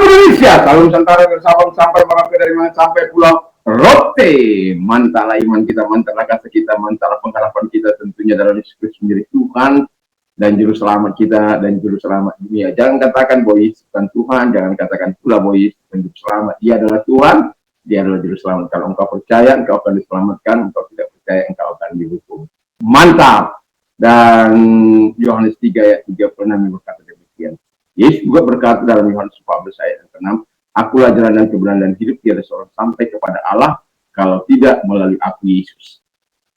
Indonesia, kalau Nusantara bersama sampai Merauke, dari mana sampai Pulau Rote. Mantalah iman kita, mantalah kasih kita, mantalah pengharapan kita tentunya dalam Yesus Kristus menjadi Tuhan dan juru selamat kita dan juru selamat dunia. Jangan katakan bahwa Yesus bukan Tuhan, jangan katakan pula bahwa Yesus bukan juru selamat. Dia adalah Tuhan, dia adalah juru selamat. Kalau engkau percaya, engkau akan diselamatkan. Engkau tidak percaya, engkau akan dihukum. Mantap. Dan Yohanes 3 ayat 36 berkata demikian. Yesus juga berkata dalam Yohanes 14 ayat 6, akulah jalan dan kebenaran dan hidup, tiada seorang sampai kepada Allah kalau tidak melalui aku Yesus.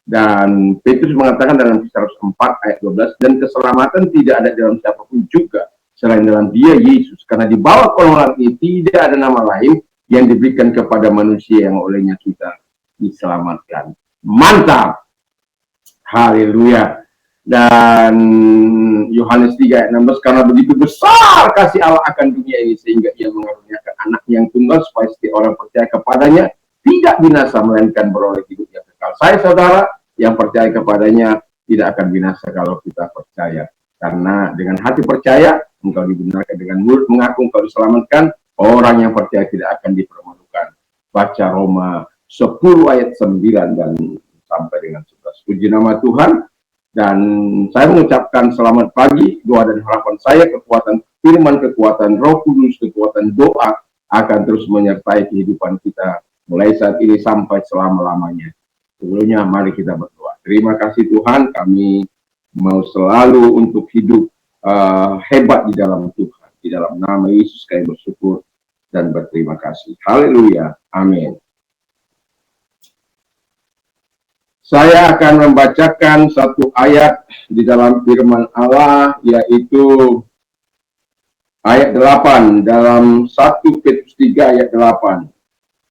Dan Petrus mengatakan dalam Kisah 4 ayat 12, dan keselamatan tidak ada dalam siapapun juga selain dalam Dia Yesus, karena di bawah kolongan ini tidak ada nama lain yang diberikan kepada manusia yang olehnya kita diselamatkan. Mantap. Haleluya. Dan Yohanes 3 ayat 16, karena begitu besar kasih Allah akan dunia ini sehingga ia mengaruniakan anak yang tunggal supaya setiap orang percaya kepadanya tidak binasa melainkan beroleh hidup yang kekal. Saya saudara yang percaya kepadanya tidak akan binasa kalau kita percaya, karena dengan hati percaya engkau dibenarkan, dengan mulut mengaku engkau diselamatkan. Orang yang percaya tidak akan dipermalukan. Baca Roma 10 ayat 9 dan sampai dengan 11. Puji nama Tuhan. Dan saya mengucapkan selamat pagi. Doa dan harapan saya, kekuatan firman, kekuatan Roh Kudus, kekuatan doa akan terus menyertai kehidupan kita mulai saat ini sampai selama-lamanya. Sebelumnya mari kita berdoa. Terima kasih Tuhan, kami mau selalu untuk hidup hebat di dalam Tuhan. Di dalam nama Yesus kami bersyukur dan berterima kasih. Haleluya. Amin. Saya akan membacakan satu ayat di dalam firman Allah, yaitu ayat 8 dalam 1 Petrus 3 ayat 8.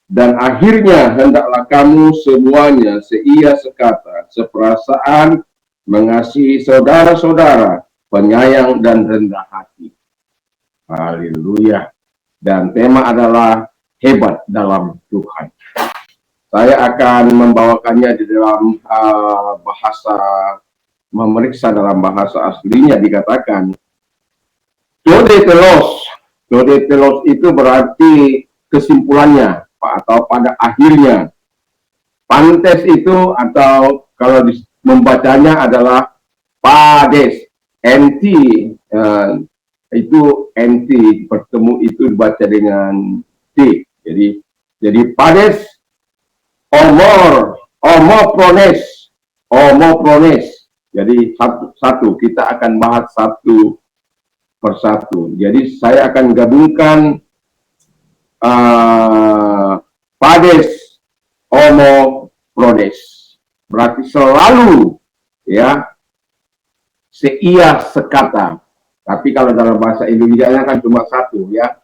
Dan akhirnya hendaklah kamu semuanya seia sekata, seperasaan, mengasihi saudara-saudara, penyayang dan rendah hati. Haleluya. Dan tema adalah hebat dalam Tuhan. Saya akan membawakannya di dalam bahasa, memeriksa dalam bahasa aslinya dikatakan Dodetelos. Dodetelos itu berarti kesimpulannya atau pada akhirnya. Pantes itu atau kalau membacanya adalah Pades. NT itu NT bertemu itu dibaca dengan D. Jadi Pades Omoprones. Jadi satu kita akan bahas satu persatu. Jadi saya akan gabungkan Pades Omoprones. Berarti selalu ya seia sekata. Tapi kalau dalam bahasa Indonesia kan cuma satu ya.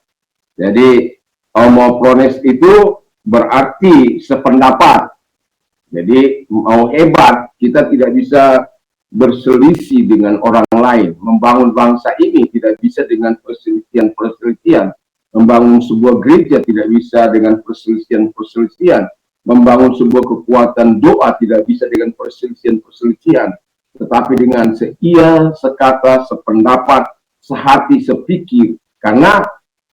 Jadi Omoprones itu berarti sependapat. Jadi mau hebat, kita tidak bisa berselisih dengan orang lain. Membangun bangsa ini tidak bisa dengan perselisihan. Membangun sebuah gereja tidak bisa dengan perselisihan. Membangun sebuah kekuatan doa tidak bisa dengan perselisihan. Tetapi dengan seia, sekata, sependapat, sehati, sepikir. Karena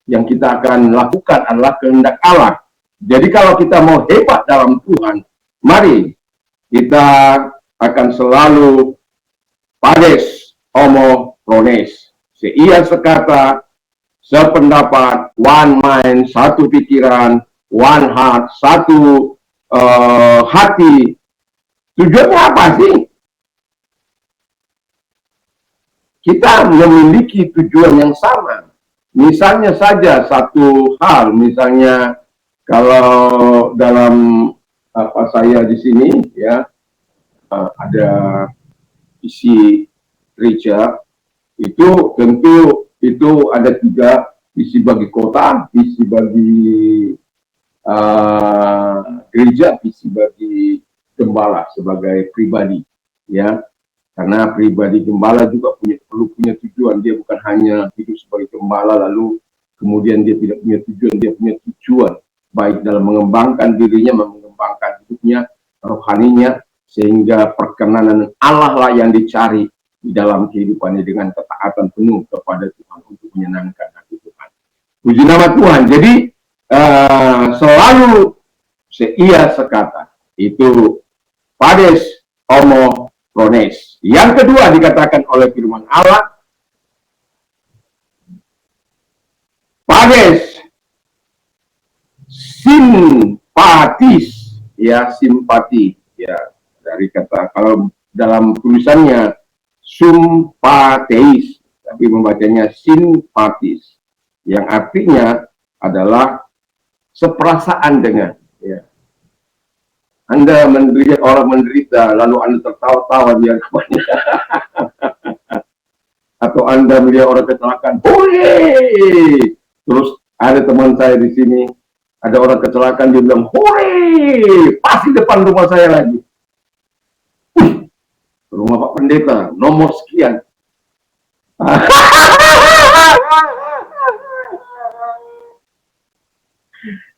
yang kita akan lakukan adalah kehendak Allah. Jadi kalau kita mau hebat dalam Tuhan, mari kita akan selalu Pades Omoprones. Seia sekata, sependapat, one mind, satu pikiran, one heart, satu hati. Tujuannya apa sih? Kita memiliki tujuan yang sama. Misalnya saja satu hal, misalnya kalau dalam saya di sini ya ada visi gereja, itu tentu itu ada 3, visi bagi kota, visi bagi gereja, visi bagi gembala sebagai pribadi ya. Karena pribadi gembala juga perlu punya tujuan. Dia bukan hanya hidup sebagai gembala lalu kemudian dia tidak punya tujuan. Dia punya tujuan baik dalam mengembangkan dirinya, mengembangkan hidupnya, rohaninya, sehingga perkenanan Allah lah yang dicari di dalam kehidupannya dengan ketaatan penuh kepada Tuhan untuk menyenangkan hati Tuhan. Puji nama Tuhan. Jadi selalu seia sekata. Itu pades homo prones. Yang kedua dikatakan oleh firman Allah, pades simpatis, ya, simpati, ya, dari kata, kalau dalam tulisannya sumpateis, tapi membacanya simpatis, yang artinya adalah seperasaan dengan, ya. Anda melihat orang menderita, lalu Anda tertawa-tawa di hadapannya. Atau Anda melihat orang kecelakaan, hore! Terus ada teman saya di sini, ada orang kecelakaan, dia bilang, hore! Pasti depan rumah saya lagi. Rumah Pak Pendeta, nomor sekian.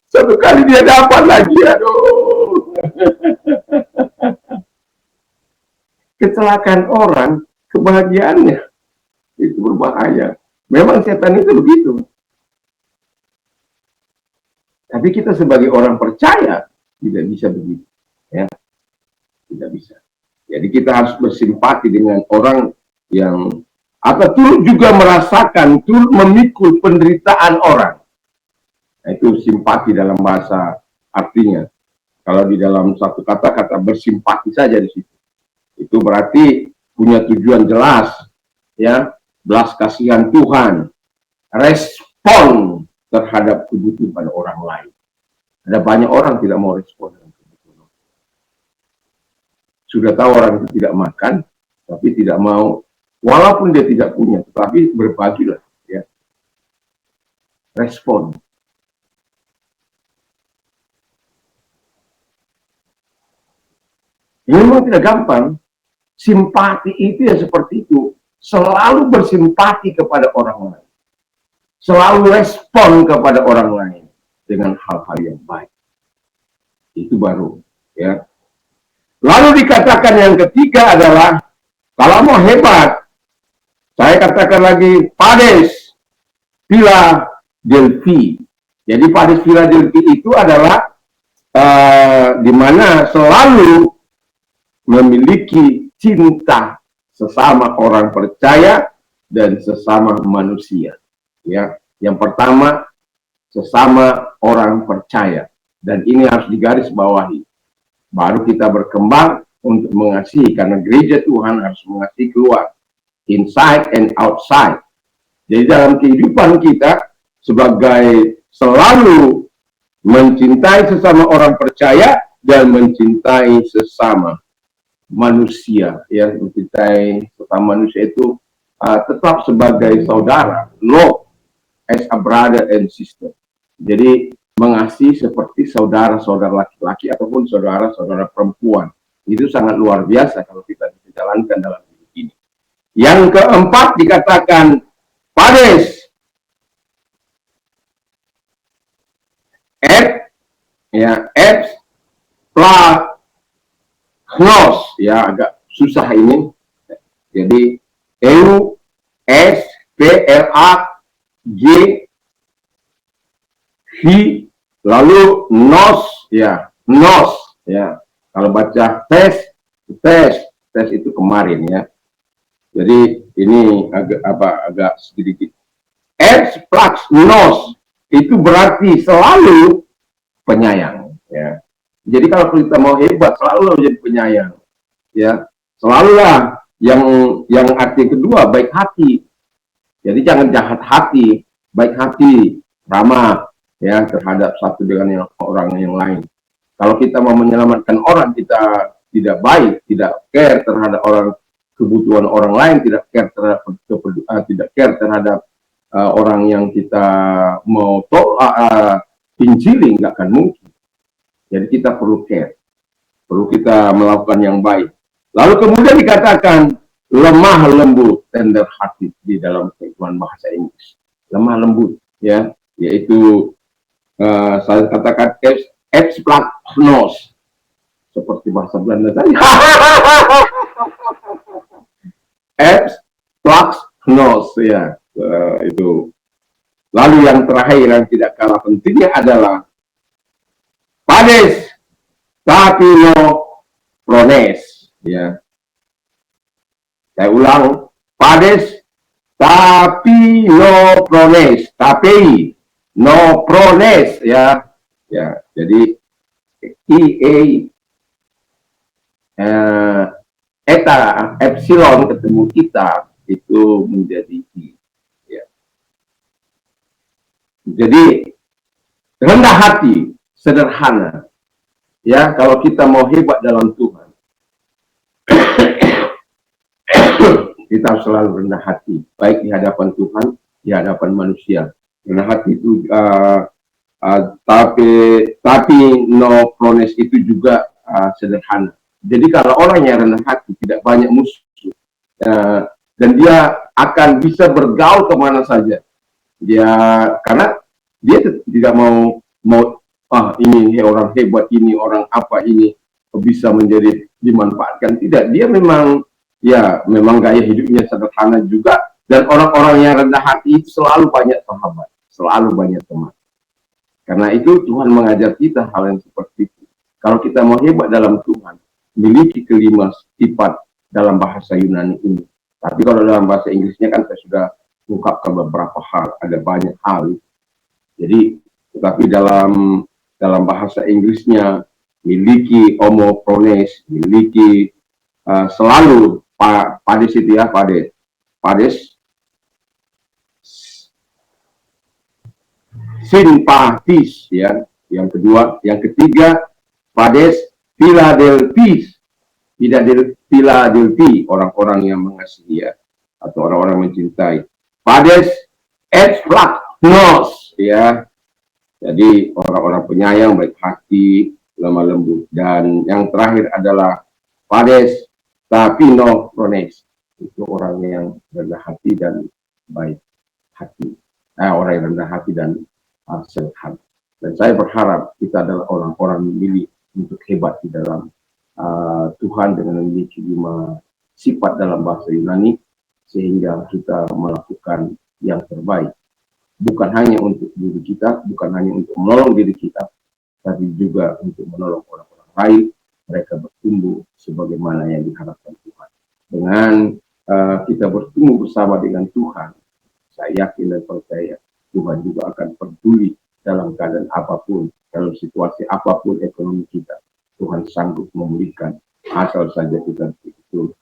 Satu kali dia dapat lagi, aduh. Kecelakaan orang, kebahagiaannya itu berbahaya. Memang setan itu begitu. Tapi kita sebagai orang percaya tidak bisa begitu, ya, tidak bisa. Jadi kita harus bersimpati dengan orang yang atau turut juga merasakan, turut memikul penderitaan orang. Nah, itu simpati dalam bahasa artinya. Kalau di dalam satu kata-kata bersimpati saja di situ, itu berarti punya tujuan jelas, ya, belas kasihan Tuhan, respon terhadap kebutuhan orang lain. Ada banyak orang tidak mau respon dengan kebutuhan. Sudah tahu orang itu tidak makan, tapi tidak mau, walaupun dia tidak punya, tetapi berbagilah, ya. Respon. Ini memang tidak gampang. Simpati itu ya seperti itu. Selalu bersimpati kepada orang lain. Selalu respon kepada orang lain dengan hal-hal yang baik. Itu baru, ya. Lalu dikatakan yang ketiga adalah, kalau mau hebat, saya katakan lagi, pades Philadelphia. Jadi pades Philadelphia itu adalah di mana selalu memiliki cinta sesama orang percaya dan sesama manusia. Ya, yang pertama sesama orang percaya, dan ini harus digarisbawahi. Baru kita berkembang untuk mengasihi, karena gereja Tuhan harus mengasihi keluar, inside and outside. Jadi dalam kehidupan kita sebagai selalu mencintai sesama orang percaya dan mencintai sesama manusia, ya, mencintai sesama manusia itu tetap sebagai saudara, love as a brother and sister. Jadi mengasihi seperti saudara-saudara laki-laki ataupun saudara-saudara perempuan. Itu sangat luar biasa kalau kita jalankan dalam hidup ini. Yang keempat dikatakan pades Nos, ya, agak susah ini. Jadi EU S P L A G Hi, lalu nos, ya, nos, ya. Kalau baca tes itu kemarin, ya. Jadi ini agak sedikit. S plus nos itu berarti selalu penyayang, ya. Jadi kalau kita mau hebat, selalu menjadi penyayang, ya. Selalulah yang arti kedua, baik hati. Jadi jangan jahat hati, baik hati, ramah, ya, terhadap satu dengan orang yang lain. Kalau kita mau menyelamatkan orang, kita tidak baik, tidak care terhadap orang, kebutuhan orang lain, tidak care terhadap orang yang kita mau injili, nggak akan mungkin. Jadi kita perlu care, perlu kita melakukan yang baik. Lalu kemudian dikatakan lemah lembut, tender hearted di dalam terjemahan bahasa Inggris. Lemah lembut, ya, yaitu saya katakan explaknos, seperti bahasa Belanda tadi. Explaknos, ya, itu Lalu yang terakhir yang tidak kalah pentingnya adalah Pades Tapino Prones. Ya, saya ulang, Pades Tapino Prones, tapi no Prones, ya, ya. Jadi eta epsilon ketemu kita itu menjadi I. Ya. Jadi rendah hati, sederhana. Ya, kalau kita mau hebat dalam Tuhan, kita harus selalu rendah hati, baik di hadapan Tuhan, di hadapan manusia. Rendah hati itu, tapi no prones itu juga sederhana. Jadi kalau orang yang rendah hati tidak banyak musuh, dan dia akan bisa bergaul kemana saja. Dia karena dia tidak mau ini orang hebat, ini orang apa, ini bisa menjadi dimanfaatkan. Tidak, dia memang gaya hidupnya sederhana juga, dan orang-orang yang rendah hati itu selalu banyak sahabat, selalu banyak teman. Karena itu Tuhan mengajar kita hal yang seperti itu. Kalau kita mau hebat dalam Tuhan, miliki kelima sifat dalam bahasa Yunani ini. Tapi kalau dalam bahasa Inggrisnya kan saya sudah ungkapkan beberapa hal, ada banyak hal. Jadi, tetapi dalam bahasa Inggrisnya miliki homo prones, miliki selalu pades itu ya, pades simpatis ya, yang kedua, yang ketiga pades Philadelphia, orang-orang yang mengasihi ya, atau orang-orang mencintai. Pades et flagnos ya, jadi orang-orang penyayang, baik hati, lemah lembut. Dan yang terakhir adalah Pades Tapino Prones, itu orang yang rendah hati dan baik hati, orang yang rendah hati dan sehat. Dan saya berharap kita adalah orang-orang memilih untuk hebat di dalam Tuhan dengan memiliki 5 sifat dalam bahasa Yunani, sehingga kita melakukan yang terbaik. Bukan hanya untuk diri kita, bukan hanya untuk menolong diri kita, tapi juga untuk menolong orang-orang lain, mereka bertumbuh sebagaimana yang diharapkan Tuhan. Dengan kita bertumbuh bersama dengan Tuhan, saya yakin dan percaya Tuhan juga akan peduli dalam keadaan apapun, dalam situasi apapun ekonomi kita. Tuhan sanggup memulihkan, asal saja kita itu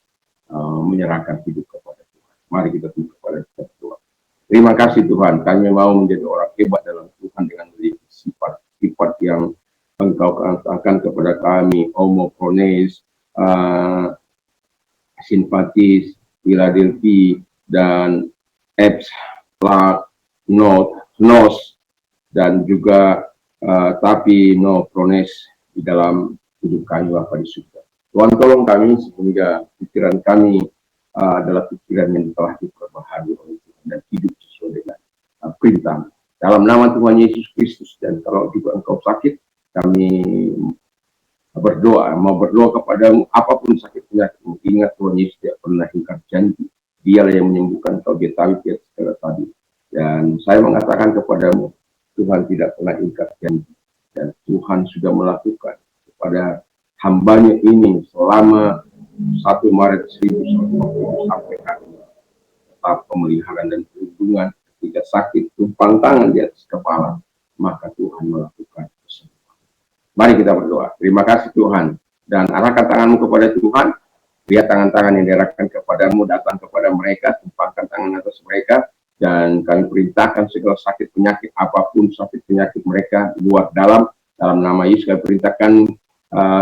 menyerahkan hidup kepada Tuhan. Mari kita tunduk kepada Tuhan. Terima kasih Tuhan, kami mau menjadi orang hebat dalam Tuhan dengan memiliki sifat-sifat yang Engkau katakan kepada kami, homo prones, simpatis, Philadelphia, dan eps nos, dan juga tapi no prones di dalam hidup kami Bapa di surga. Tuhan tolong kami sehingga pikiran kami adalah pikiran yang telah diperbaharui oleh Tuhan dan hidup sesuai dengan perintah. Dalam nama Tuhan Yesus Kristus, dan kalau juga engkau sakit, kami mau berdoa kepadamu, apapun sakit penyakitmu, ingat Tuhan Yesus tidak pernah ingkar janji. Dialah yang menyembuhkan kau, dia tahu dia segala tadi. Dan saya mengatakan kepadamu, Tuhan tidak pernah ingkar janji, dan Tuhan sudah melakukan kepada hambanya ini selama 1 Maret 1950 sampai hari ini, tetap pemeliharaan dan perlindungan. Ketika sakit, tumpang tangan di atas kepala, maka Tuhan melakukan kesembuhan. Mari kita berdoa. Terima kasih Tuhan, dan arahkan tanganmu kepada Tuhan. Lihat tangan-tangan yang diarahkan kepadamu, datang kepada mereka, tumpangkan tangan atas mereka, dan kami perintahkan segala sakit penyakit, apapun sakit penyakit mereka, luar dalam nama Yesus kami perintahkan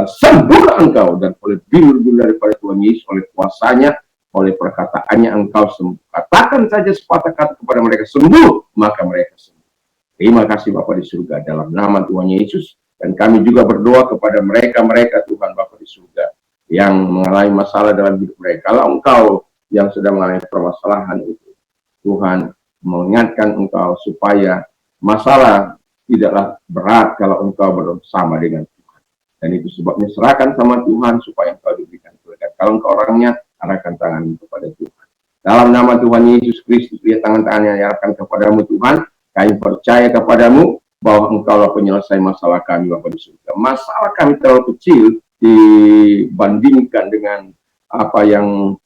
sembuhlah engkau, dan oleh bilur-bilur daripada Tuhan Yesus, oleh kuasanya, oleh perkataannya engkau sembuh. Katakan saja sepatah kata kepada mereka, sembuh, maka mereka sembuh. Terima kasih Bapa di surga, dalam nama Tuhan Yesus. Dan kami juga berdoa kepada mereka Tuhan Bapa di surga, yang mengalami masalah dalam hidup mereka. Kalau engkau yang sedang mengalami permasalahan itu, Tuhan mengingatkan engkau supaya masalah tidaklah berat kalau engkau bersama dengan Tuhan. Dan itu sebabnya serahkan sama Tuhan supaya engkau diberikan berkat. Kalau engkau orangnya, arahkan tangan kepada Tuhan. Dalam nama Tuhan Yesus Kristus, lihat tangan-tangan yang diarahkan kepadamu Tuhan, Kami percaya kepadamu bahwa engkaulah penyelesai masalah kami, Bapa di surga. Masalah kami terlalu kecil dibandingkan dengan apa yang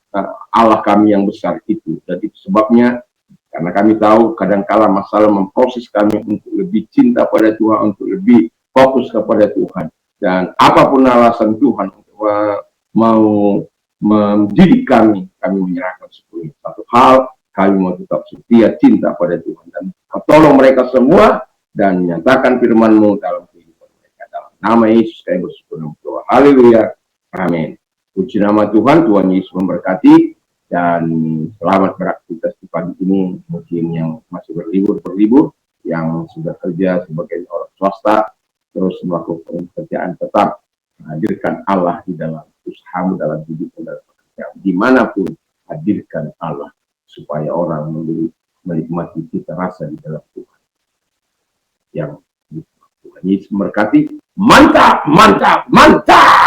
Allah kami yang besar itu. Dan itu sebabnya, karena kami tahu kadangkala masalah memproses kami untuk lebih cinta pada Tuhan, untuk lebih fokus kepada Tuhan. Dan apapun alasan Tuhan mau mendidik kami menyerahkan sepenuhnya. Satu hal, kami mau tetap setia cinta pada Tuhan. Dan tolong mereka semua dan nyatakan firman-Mu dalam kehidupan mereka. Dalam nama Yesus kami bersyukur. Haleluya. Amin. Puji nama Tuhan, Tuhan Yesus memberkati. Dan selamat beraktivitas di pagi ini. Mungkin yang masih berlibur, yang sudah kerja sebagai orang swasta, terus melakukan pekerjaan, tetap hadirkan Allah di dalam usahamu, dalam hidupmu, dalam pekerjaan. Dimanapun, hadirkan Allah supaya orang menikmati cita rasa di dalam Tuhan. Yang Tuhan Yesus memberkati. Mantap, mantap, mantap.